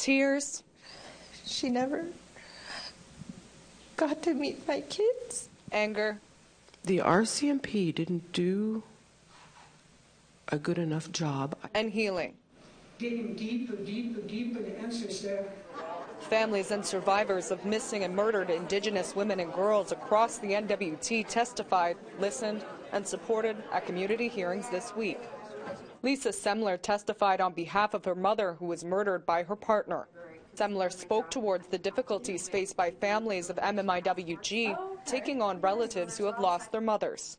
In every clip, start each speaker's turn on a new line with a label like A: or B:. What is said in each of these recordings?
A: Tears.
B: She never got to meet my kids.
A: Anger.
C: The RCMP didn't do a good enough job.
A: And healing.
D: Digging deeper, the answer's there.
A: Families and survivors of missing and murdered Indigenous women and girls across the NWT testified, listened, and supported at community hearings this week. Lisa Semler testified on behalf of her mother, who was murdered by her partner. Semler spoke towards the difficulties faced by families of MMIWG taking on relatives who have lost their mothers.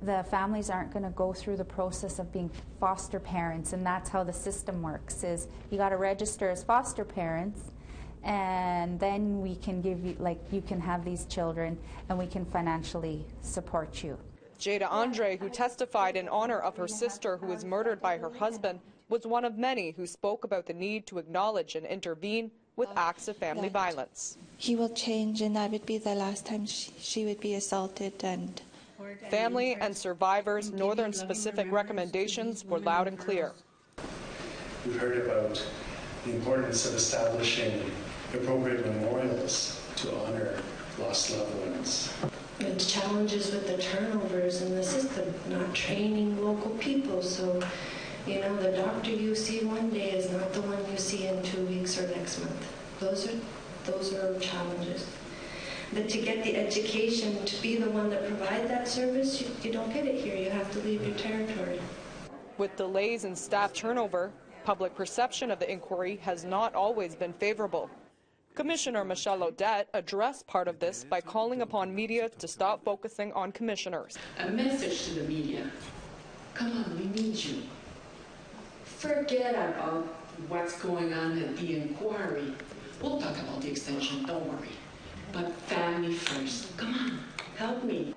E: The families aren't going to go through the process of being foster parents, and that's how the system works, is you got to register as foster parents, and then we can give you, like, you can have these children and we can financially support you.
A: Jada Andre, who testified in honor of her sister who was murdered by her husband, was one of many who spoke about the need to acknowledge and intervene with acts of family violence.
B: He will change, and that would be the last time she would be assaulted. And
A: family and survivors' northern-specific recommendations were loud and clear.
F: We've heard about the importance of establishing appropriate memorials to honor lost loved ones.
G: The challenges with the turnovers in the system, not training local people. So, you know, the doctor you see one day is not the one you see in 2 weeks or next month. Those are challenges. But to get the education to be the one that provides that service, you don't get it here. You have to leave your territory.
A: With delays in staff turnover, public perception of the inquiry has not always been favorable. Commissioner Michelle Odette addressed part of this by calling upon media to stop focusing on commissioners.
H: A message to the media. Come on, we need you. Forget about what's going on at the inquiry. We'll talk about the extension, don't worry. But family first. Come on, help me.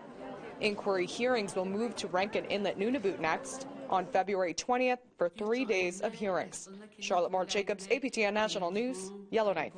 A: Inquiry hearings will move to Rankin Inlet Nunavut next on February 20th for 3 days of hearings. Charlotte Morritt-Jacobs, APTN National News, Yellowknife.